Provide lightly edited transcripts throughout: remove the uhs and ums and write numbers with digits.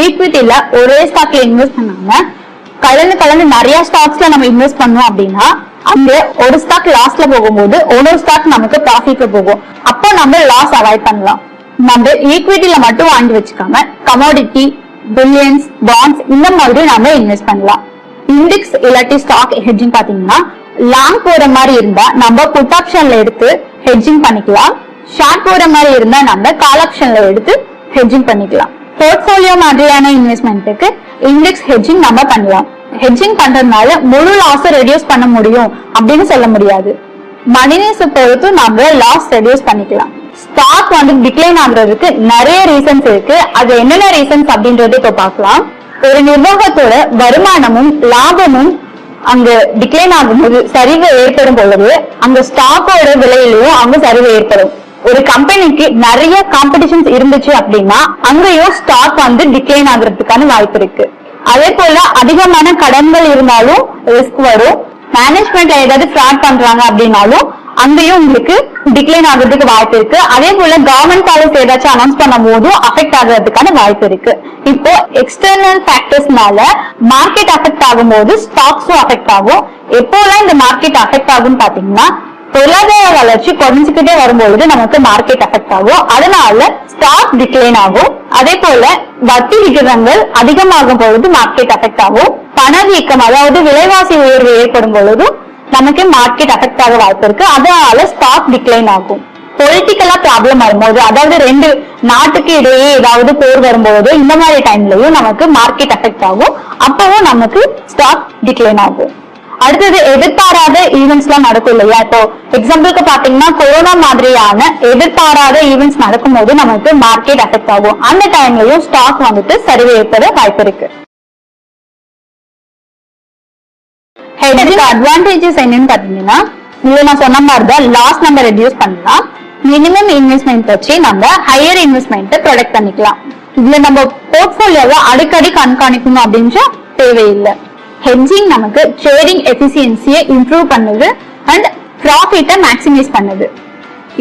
ஈக்விட்டில ஒரே ஸ்டாக்ல இன்வெஸ்ட் பண்ணாம கலந்து நிறைய ஸ்டாக்ஸ்ல நம்ம இன்வெஸ்ட் பண்ணோம் அப்படின்னா அங்க ஒரு ஸ்டாக் லாஸ்ட்ல போகும்போது ஒரு ஸ்டாக் நமக்கு ப்ராஃபிட்ல போகும். அப்போ நம்ம லாஸ் அவாய்ட் பண்ணலாம். நம்ம ஈக்விட்டில மட்டும் வாங்கி வச்சுக்காம கமோடிட்டி, பில்லியன்ஸ், பாண்ட்ஸ் இந்த மாதிரி நம்ம இன்வெஸ்ட் பண்ணலாம். இண்டெக்ஸ் இல்லாட்டி ஸ்டாக் ஹெட்ஜிங் பாத்தீங்கன்னா லாங் போற மாதிரி இருந்தா நம்ம புட் ஆப்ஷன்ல எடுத்து ஹெட்ஜிங் பண்ணிக்கலாம். ஷார்ட் போற மாதிரி இருந்தா நம்ம கால் ஆப்ஷன்ல எடுத்து ஹெட்ஜிங் பண்ணிக்கலாம். போர்ட்ஃபோலியோ மாதிரியான இன்வெஸ்ட்மெண்ட்டுக்கு இண்டெக்ஸ் ஹெட்ஜிங் நம்ம பண்ணலாம். ஹெட்ஜிங் பண்றதுனால முழு லாஸ் ரெடியூஸ் பண்ண முடியும் அப்படின்னு சொல்ல முடியாது. மணிநீஸ் பொறுத்து நம்ம லாஸ் ரெடியூஸ் பண்ணிக்கலாம். ஸ்டாக் வந்து டிக்ளைன் ஆகுறதுக்கு நிறைய ரீசன்ஸ் இருக்கு. அது என்னென்ன ரீசன்ஸ் அப்படின்றது இப்ப பார்க்கலாம். ஒரு நிர்வாகத்தோட வருமானமும் லாபமும் அங்க டிக்ளைன் ஆகும்போது சரிவு ஏற்படும் பொழுது அங்க ஸ்டாக்கோட விலையிலையும் அங்க சரிவு ஏற்படும். ஒரு கம்பெனிக்கு நிறைய காம்படிஷன்ஸ் இருந்துச்சு அப்படின்னா அங்கேயும் ஸ்டாக் வந்து டிக்ளைன் ஆகுறதுக்கான வாய்ப்பு இருக்கு. அதே போல அதிகமான கடன்கள் இருந்தாலும் ரிஸ்க் வரும். மேனேஜ்மெண்ட்ல ஏதாவது ஃப்ராட் பண்றாங்க அப்படின்னாலும் அங்கேயும் உங்களுக்கு டிக்ளைன் ஆகுறதுக்கு வாய்ப்பு இருக்கு. அதே போல கவர்மெண்ட் பாலிசி ஏதாச்சும் அனௌன்ஸ் பண்ணும் போதும் அஃபெக்ட் ஆகுறதுக்கான வாய்ப்பு இருக்கு. இப்போ எக்ஸ்டர்னல் ஃபேக்டர்ஸ்னால மார்க்கெட் அஃபெக்ட் ஆகும்போது ஸ்டாக்ஸும் அஃபெக்ட் ஆகும். எப்போலாம் இந்த மார்க்கெட் அஃபெக்ட் ஆகும்னு பாத்தீங்கன்னா பொருளாதார வளர்ச்சி குறைஞ்சுக்கிட்டே வரும்பொழுது நமக்கு மார்க்கெட் அஃபெக்ட் ஆகும். அதனால ஸ்டாக் டிக்ளைன் ஆகும். அதே போல வட்டி விகிதங்கள் அதிகமாகும் பொழுது மார்க்கெட் அஃபெக்ட் ஆகும். பணவீக்கம் அதாவது விலைவாசி உயர்வு ஏற்படும் பொழுதும் நமக்கு மார்க்கெட் அஃபெக்ட் ஆக வாய்ப்பு இருக்கு. அதனால ஸ்டாக் டிக்ளைன் ஆகும். பொலிட்டிக்கலா ப்ராப்ளம் வரும்போது அதாவது ரெண்டு நாட்டுக்கு இடையே ஏதாவது போர் வரும்போது இந்த மாதிரி டைம்லயும் நமக்கு மார்க்கெட் அஃபெக்ட் ஆகும். அப்பவும் நமக்கு ஸ்டாக் டிக்ளைன் ஆகும். அடுத்தது எதிர்பாராத ஈவெண்ட்ஸ் எல்லாம் நடக்கும் இல்லையா? இப்போ எக்ஸாம்பிளுக்கு பாத்தீங்கன்னா கொரோனா மாதிரியான எதிர்பாராத ஈவெண்ட்ஸ் நடக்கும் போது நமக்கு மார்க்கெட் அஃபெக்ட் ஆகும். அந்த டைம்லயும் ஸ்டாக் வந்துட்டு சரிவு ஏற்பட வாய்ப்பு இருக்கு. அட்வான்டேஜஸ் என்னன்னு பாத்தீங்கன்னா இதுல நான் சொன்ன மாதிரிதான் லாஸ் நம்ம ரெடியூஸ் பண்ணலாம். மினிமம் இன்வெஸ்ட்மெண்ட் வச்சு நம்ம ஹையர் இன்வெஸ்ட்மெண்ட் ப்ரொடக்ட் பண்ணிக்கலாம். இதுல நம்ம போர்ட்ஃபோலியோவை அடிக்கடி கண்காணிக்கணும் அப்படின்னு தேவையில்லை. ஹெட்ஜிங் நமக்கு ட்ரேடிங் எஃபிஷியன்சியை இம்ப்ரூவ் பண்ணுது அண்ட் ப்ராஃபிட்டை மேக்ஸிமைஸ் பண்ணுது.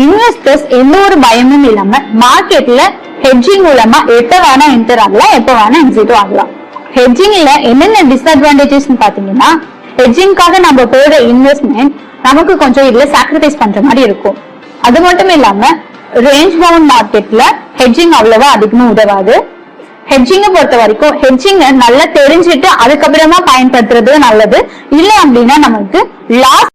இன்வெஸ்டர்ஸ் எந்த ஒரு பயமும் இல்லாம மார்க்கெட்ல ஹெட்ஜிங் மூலமா எப்ப வேணா என்டர் ஆகலாம், எப்ப வேணா எக்ஸிட் ஆகலாம். ஹெட்ஜிங்ல என்னென்ன டிஸ்அட்வான்டேஜஸ் பாத்தீங்கன்னா ஹெட்ஜிங்காக நம்ம போடுற இன்வெஸ்ட்மெண்ட் நமக்கு கொஞ்சம் இதுல சாக்ரிஃபைஸ் பண்ற மாதிரி இருக்கும். அது மட்டும் இல்லாம ரேஞ்ச் பவுண்ட் மார்க்கெட்ல ஹெட்ஜிங் அவ்வளவா அதிகமா உதவாது. ஹெட்ஜிங்க பொறுத்த வரைக்கும் ஹெட்ஜிங்க நல்லா தெரிஞ்சுட்டு அதுக்கப்புறமா பயன்படுத்துறது நல்லது. இல்ல அப்படின்னா நமக்கு லாஸ்